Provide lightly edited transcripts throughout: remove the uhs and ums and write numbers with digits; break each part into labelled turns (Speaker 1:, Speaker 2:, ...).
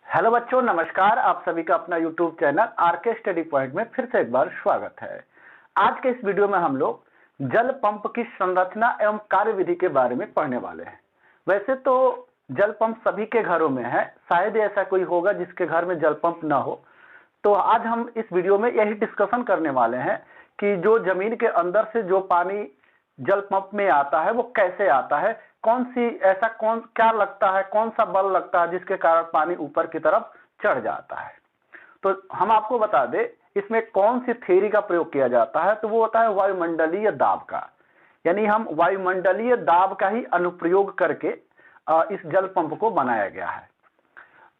Speaker 1: Hello बच्चों, नमस्कार। आप सभी का अपना YouTube channel RK study point में फिर से एक बार स्वागत है। आज के इस वीडियो में हम लोग जल पंप की संरचना एवं कार्यविधि के बारे में पढ़ने वाले हैं। वैसे तो जल पंप सभी के घरों में है, शायद ऐसा कोई होगा जिसके घर में जल पंप ना हो। तो आज हम इस वीडियो में यही डिस्कशन करने वाले हैं कि जो जमीन के अंदर से जो पानी जल पंप में आता है वो कैसे आता है, क्या लगता है, कौन सा बल लगता है जिसके कारण पानी ऊपर की तरफ चढ़ जाता है। तो हम आपको बता दें इसमें कौन सी थ्योरी का प्रयोग किया जाता है, तो वो होता है वायुमंडलीय दाब का। यानी हम वायुमंडलीय दाब का ही अनुप्रयोग करके इस जल पंप को बनाया गया है।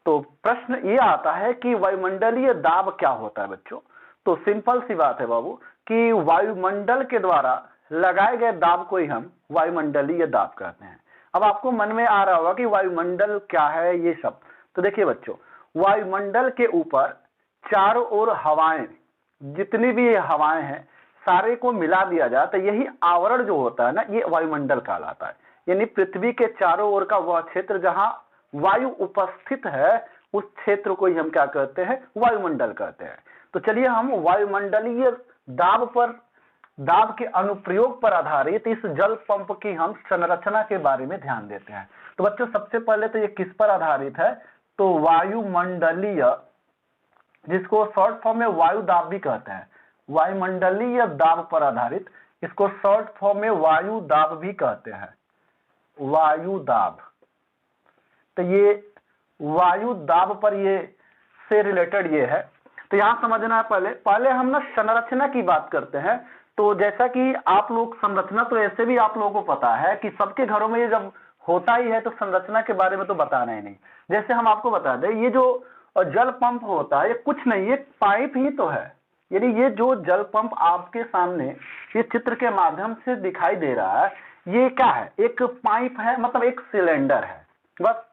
Speaker 1: तो प्रश्न ये आता है कि वायुमंडलीय दाब क्या होता है बच्चों। तो सिंपल सी बात है बाबू कि वायुमंडल के द्वारा लगाए गए दाब को ही हम वायुमंडलीय दाब कहते हैं। अब आपको मन में आ रहा होगा कि वायुमंडल क्या है ये सब। तो देखिए बच्चों, वायुमंडल के ऊपर चारों ओर हवाएं, जितनी भी हवाएं हैं सारे को मिला दिया जाए तो यही आवरण जो होता है ना, ये वायुमंडल कहलाता है। यानी पृथ्वी के चारों ओर का वह क्षेत्र जहां वायु उपस्थित है उस क्षेत्र को ही हम क्या कहते हैं, वायुमंडल कहते हैं। तो चलिए हम वायुमंडलीय दाब के अनुप्रयोग पर आधारित इस जल पंप की हम संरचना के बारे में ध्यान देते हैं। तो बच्चों सबसे पहले तो ये किस पर आधारित है, तो वायुमंडलीय, जिसको शॉर्ट फॉर्म में वायु दाब भी कहते हैं, वायुमंडलीय दाब पर आधारित, इसको शॉर्ट फॉर्म में वायु दाब भी कहते हैं, वायु दाब। तो ये वायु दाब पर ये से रिलेटेड ये है। तो यहां समझना है, पहले हम ना संरचना की बात करते हैं। तो जैसा कि आप लोग संरचना तो ऐसे भी आप लोगों को पता है कि सबके घरों में ये जब होता ही है तो संरचना के बारे में तो बताना ही नहीं। जैसे हम आपको बता दें, ये जो जल पंप होता है ये कुछ नहीं, ये पाइप ही तो है। यानी ये जो जल पंप आपके सामने ये चित्र के माध्यम से दिखाई दे रहा है, ये क्या है, एक पाइप है, मतलब एक सिलेंडर है। बस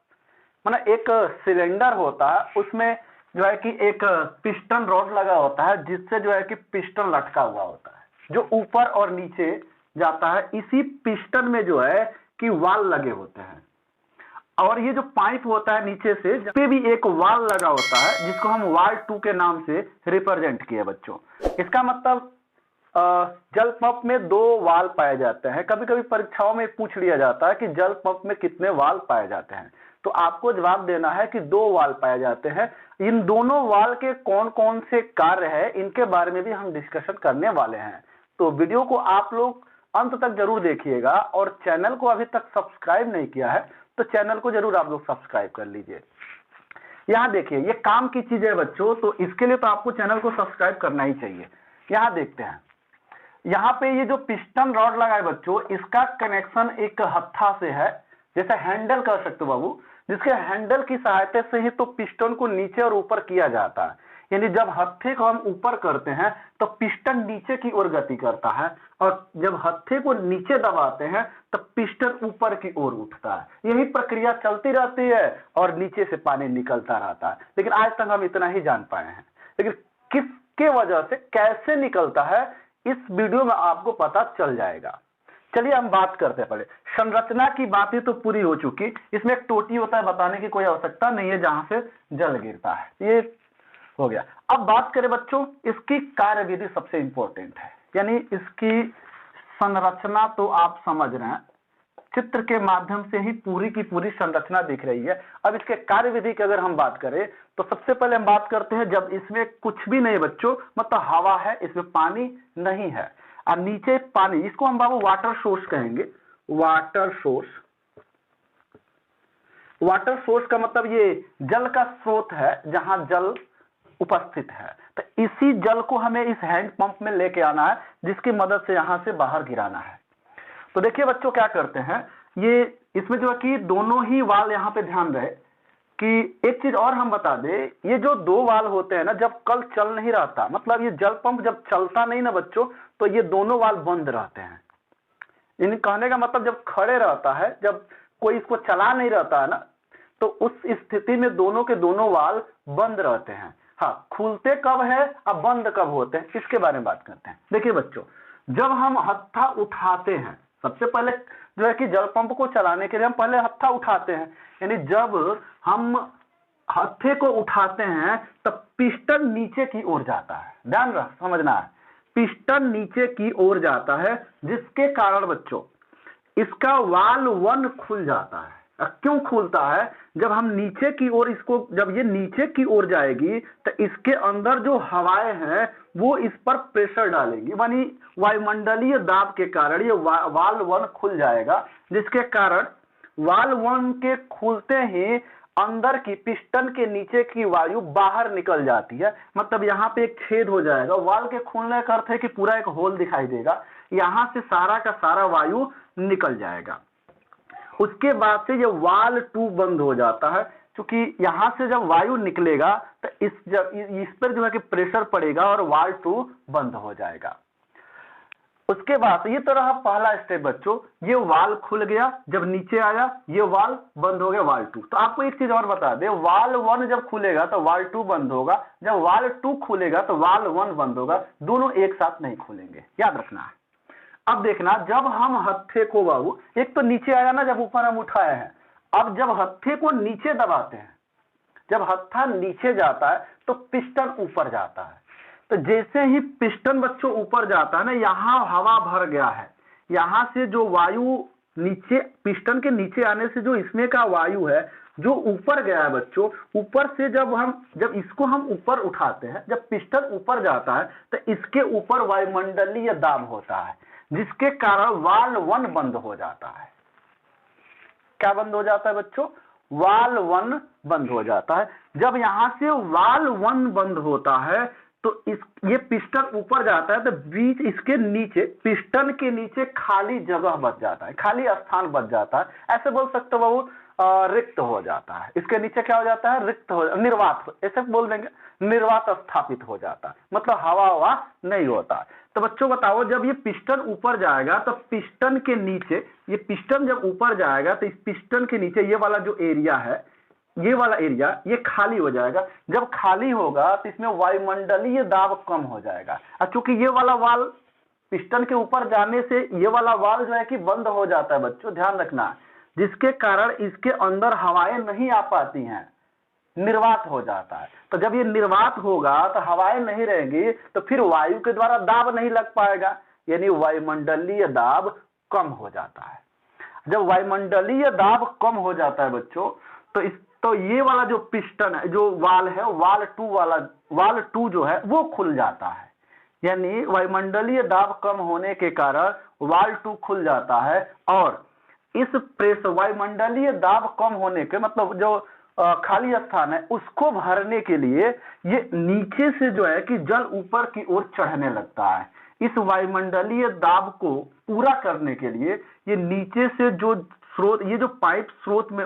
Speaker 1: मतलब एक सिलेंडर होता है, उसमें जो है कि एक पिस्टन रॉड लगा होता है जिससे जो है कि पिस्टन लटका हुआ होता है जो ऊपर और नीचे जाता है। इसी पिस्टन में जो है कि वाल लगे होते हैं, और ये जो पाइप होता है नीचे से पे भी एक वाल लगा होता है जिसको हम वाल 2 के नाम से रिप्रेजेंट किए बच्चों। इसका मतलब जल पंप में 2 वाल पाए जाते हैं। कभी कभी परीक्षाओं में पूछ लिया जाता है कि जल पंप में कितने वाल पाए जाते हैं, तो आपको जवाब देना है कि 2 वाल पाए जाते हैं। इन दोनों वाल के कौन कौन से कार्य है इनके बारे में भी हम डिस्कशन करने वाले हैं। तो वीडियो को आप लोग अंत तक जरूर देखिएगा, और चैनल को अभी तक सब्सक्राइब नहीं किया है तो चैनल को जरूर आप लोग सब्सक्राइब कर लीजिए। यहाँ देखिए ये काम की चीज है बच्चों, तो इसके लिए तो आपको चैनल को सब्सक्राइब करना ही चाहिए। यहाँ देखते हैं, यहाँ पे ये जो पिस्टन रॉड लगा है बच्चों, इसका कनेक्शन एक हत्था से है, जैसे हैंडल कह सकते हो बाबू, जिसके हैंडल की सहायता से ही तो पिस्टन को नीचे और ऊपर किया जाता है। यानी जब हत्थे को हम ऊपर करते हैं तो पिस्टन नीचे की ओर गति करता है, और जब हत्थे को नीचे दबाते हैं तो पिस्टन ऊपर की ओर उठता है। यही प्रक्रिया चलती रहती है और नीचे से पानी निकलता रहता है। लेकिन आज तक हम इतना ही जान पाए हैं, लेकिन किसके वजह से कैसे निकलता है इस वीडियो में आपको पता चल जाएगा। चलिए हम बात करते हैं। पहले संरचना की बातें तो पूरी हो चुकी, इसमें एक टोटी होता है, बताने की कोई आवश्यकता नहीं है जहां से जल गिरता है, ये हो गया। अब बात करें बच्चों, इसकी कार्यविधि सबसे इंपॉर्टेंट है। यानी इसकी संरचना तो आप समझ रहे हैं, चित्र के माध्यम से ही पूरी की पूरी संरचना दिख रही है। अब इसके कार्यविधि की अगर हम बात करें तो सबसे पहले हम बात करते हैं, जब इसमें कुछ भी नहीं बच्चों, मतलब हवा है, इसमें पानी नहीं है, और नीचे पानी, इसको हम बाबू वाटर सोर्स कहेंगे। वाटर सोर्स, वाटर सोर्स का मतलब ये जल का स्रोत है जहां जल उपस्थित है। तो इसी जल को हमें इस हैंड पंप में लेके आना है, जिसकी मदद से यहां से बाहर गिराना है। तो देखिए बच्चों क्या करते हैं, ये इसमें जो है कि दोनों ही वाल, यहां पे ध्यान रहे कि एक चीज और हम बता दें, ये जो 2 वाल होते हैं ना, जब कल चल नहीं रहता, मतलब ये जल पंप जब चलता नहीं ना बच्चों, तो ये दोनों वाल बंद रहते हैं। इन कहने का मतलब जब खड़े रहता है, जब कोई इसको चला नहीं रहता है ना, तो उस स्थिति में दोनों के दोनों वाल बंद रहते हैं। हाँ, खुलते कब है अब बंद कब होते हैं, इसके बारे में बात करते हैं। देखिए बच्चों, जब हम हत्था उठाते हैं, सबसे पहले जो है कि जल पंप को चलाने के लिए हम पहले हत्था उठाते हैं। यानी जब हम हत्थे को उठाते हैं तब पिस्टन नीचे की ओर जाता है। ध्यान रख समझना है, पिस्टन नीचे की ओर जाता है, जिसके कारण बच्चों इसका वाल्व 1 खुल जाता है। क्यों खुलता है? जब हम नीचे की ओर इसको, जब ये नीचे की ओर जाएगी तो इसके अंदर जो हवाएं हैं वो इस पर प्रेशर डालेंगी, यानी वायुमंडलीय दाब के कारण ये वाल्व 1 खुल जाएगा, जिसके कारण वाल्व 1 के खुलते ही अंदर की पिस्टन के नीचे की वायु बाहर निकल जाती है। मतलब यहाँ पे एक छेद हो जाएगा। वाल्व के खुलने का अर्थ है कि पूरा एक होल दिखाई देगा, यहां से सारा का सारा वायु निकल जाएगा। उसके बाद से ये वाल्व 2 बंद हो जाता है, क्योंकि यहां से जब वायु निकलेगा तो इस पर जो है कि प्रेशर पड़ेगा और वाल्व 2 बंद हो जाएगा। उसके बाद ये तो रहा पहला स्टेप बच्चों, ये वाल्व खुल गया, जब नीचे आया ये वाल्व बंद हो गया, वाल्व 2। तो आपको एक चीज और बता दे, वाल्व 1 जब खुलेगा तो वाल्व 2 बंद होगा, जब वाल्व 2 खुलेगा तो वाल्व 1 बंद होगा, दोनों एक साथ नहीं खुलेंगे, याद रखना है। अब देखना, जब हम हत्थे को बाबू, एक तो नीचे आया ना, जब ऊपर हम उठाए हैं, अब जब हत्थे को नीचे दबाते हैं, जब हत्था नीचे जाता है तो पिस्टन ऊपर जाता है। तो जैसे ही पिस्टन बच्चों ऊपर जाता है ना, यहां हवा भर गया है, यहां से जो वायु नीचे पिस्टन के नीचे आने से जो इसमें का वायु है जो ऊपर गया है बच्चों, ऊपर से जब इसको हम ऊपर उठाते हैं, जब पिस्टन ऊपर जाता है तो इसके ऊपर वायुमंडलीय दाब होता है, जिसके कारण वाल्व 1 बंद हो जाता है। क्या बंद हो जाता है बच्चों? वाल्व 1 बंद हो जाता है। जब यहां से वाल्व 1 बंद होता है तो ये पिस्टन ऊपर जाता है तो बीच इसके नीचे, पिस्टन के नीचे खाली जगह बच जाता है, खाली स्थान बच जाता है। ऐसे बोल सकते हो बाबू, रिक्त हो जाता है। इसके नीचे क्या हो जाता है? रिक्त हो, निर्वात, ऐसे बोल देंगे, निर्वात स्थापित हो जाता है, मतलब हवा नहीं होता। तो बच्चों बताओ, जब ये पिस्टन ऊपर जाएगा तो पिस्टन के नीचे, ये पिस्टन जब ऊपर जाएगा तो इस पिस्टन के नीचे ये वाला जो एरिया है, ये वाला एरिया ये खाली हो जाएगा। जब खाली होगा तो इसमें वायुमंडलीय दाब कम हो जाएगा, और चूंकि ये वाला वाल्व पिस्टन के ऊपर जाने से ये वाला वाल्व जो है कि बंद हो जाता है बच्चों, ध्यान रखना, जिसके कारण इसके अंदर हवाएं नहीं आ पाती हैं, निर्वात हो जाता है। तो जब ये निर्वात होगा तो हवाएं नहीं रहेंगी, तो फिर वायु के द्वारा दाब नहीं लग पाएगा, यानी वायुमंडलीय दाब कम हो जाता है। जब वायुमंडलीय दाब कम हो जाता है बच्चों, तो ये वाला जो पिस्टन है, जो वाल्व है, वाल्व 2 जो है वो खुल जाता है। यानी वायुमंडलीय दाब कम होने के कारण वाल्व 2 खुल जाता है, और इस प्रेशर, वायुमंडलीय दाब कम होने के मतलब जो खाली स्थान है उसको भरने के लिए ये नीचे से जो है कि जल ऊपर की ओर चढ़ने लगता है। इस वायुमंडलीय दाब को पूरा करने के लिए ये नीचे से जो स्रोत, ये जो पाइप स्रोत में,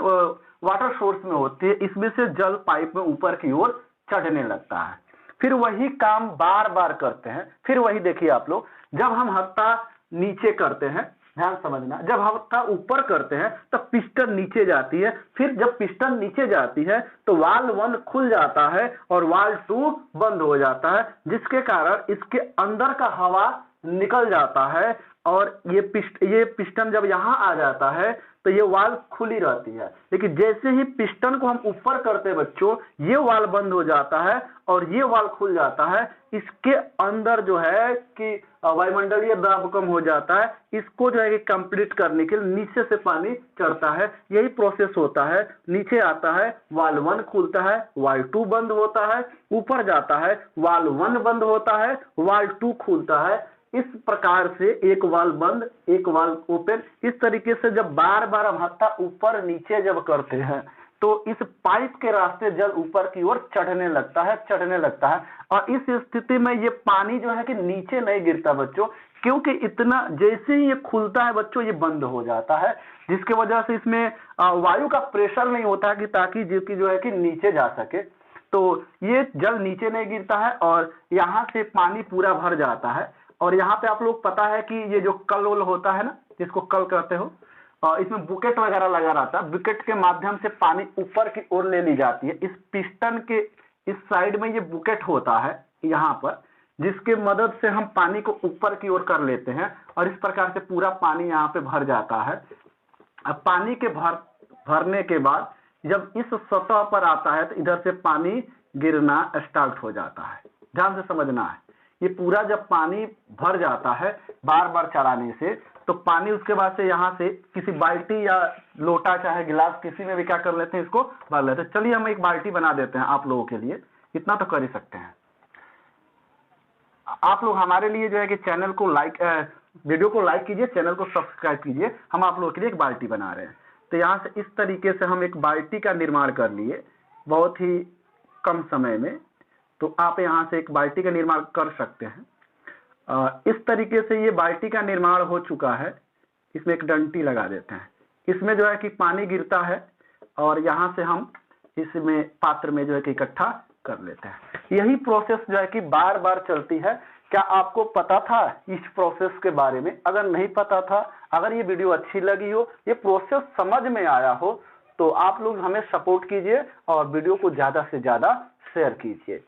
Speaker 1: वाटर सोर्स में होती है, इसमें से जल पाइप में ऊपर की ओर चढ़ने लगता है। फिर वही काम बार बार करते हैं। फिर वही देखिए आप लोग, जब हम हत्था नीचे करते हैं, ध्यान समझना, जब हत्था ऊपर करते हैं तब पिस्टन नीचे जाती है, फिर जब पिस्टन नीचे जाती है तो वाल्व 1 खुल जाता है और वाल्व 2 बंद हो जाता है, जिसके कारण इसके अंदर का हवा निकल जाता है, और ये पिस्टन जब यहां आ जाता है तो ये वाल्व खुली रहती है। लेकिन जैसे ही पिस्टन को हम ऊपर करते हैं बच्चों, ये वाल्व बंद हो जाता है और ये वाल्व खुल जाता है। इसके अंदर जो है कि वायुमंडलीय दाब कम हो जाता है, इसको जो है कि कंप्लीट करने के लिए नीचे से पानी चढ़ता है। यही प्रोसेस होता है, नीचे आता है, वाल्व 1 खुलता है, वाल्व 2 बंद होता है, ऊपर जाता है, वाल्व 1 बंद होता है, वाल्व 2 खुलता है। इस प्रकार से एक वाल्व बंद, एक वाल्व ओपन, इस तरीके से जब बार बार हम हत्था ऊपर नीचे जब करते हैं तो इस पाइप के रास्ते जल ऊपर की ओर चढ़ने लगता है। और इस स्थिति में ये पानी जो है कि नीचे नहीं गिरता बच्चों, क्योंकि इतना जैसे ही ये खुलता है बच्चों ये बंद हो जाता है, जिसके वजह से इसमें वायु का प्रेशर नहीं होता कि ताकि जो है कि नीचे जा सके। तो ये जल नीचे नहीं गिरता है और यहाँ से पानी पूरा भर जाता है। और यहाँ पे आप लोग पता है कि ये जो कल होता है ना, जिसको कल कहते हो, इसमें बुकेट वगैरह लगा रहता है, बुकेट के माध्यम से पानी ऊपर की ओर ले ली जाती है। इस पिस्टन के इस साइड में ये बुकेट होता है यहाँ पर, जिसके मदद से हम पानी को ऊपर की ओर कर लेते हैं, और इस प्रकार से पूरा पानी यहाँ पे भर जाता है। अब पानी के भरने के बाद जब इस सतह पर आता है तो इधर से पानी गिरना स्टार्ट हो जाता है। ध्यान से समझना है, ये पूरा जब पानी भर जाता है बार बार चलाने से, तो पानी उसके बाद से यहाँ से किसी बाल्टी या लोटा चाहे गिलास किसी में भी क्या कर लेते हैं, इसको भर लेते हैं। चलिए हम एक बाल्टी बना देते हैं आप लोगों के लिए, इतना तो कर ही सकते हैं। आप लोग हमारे लिए जो है कि चैनल को वीडियो को लाइक कीजिए, चैनल को सब्सक्राइब कीजिए। हम आप लोगों के लिए एक बाल्टी बना रहे हैं। तो यहाँ से इस तरीके से हम एक बाल्टी का निर्माण कर लिए बहुत ही कम समय में। तो आप यहाँ से एक बाल्टी का निर्माण कर सकते हैं। इस तरीके से ये बाल्टी का निर्माण हो चुका है। इसमें एक डंटी लगा देते हैं, इसमें जो है कि पानी गिरता है और यहाँ से हम इसमें पात्र में जो है कि इकट्ठा कर लेते हैं। यही प्रोसेस जो है कि बार बार चलती है। क्या आपको पता था इस प्रोसेस के बारे में? अगर नहीं पता था, अगर ये वीडियो अच्छी लगी हो, ये प्रोसेस समझ में आया हो, तो आप लोग हमें सपोर्ट कीजिए और वीडियो को ज्यादा से ज्यादा शेयर कीजिए।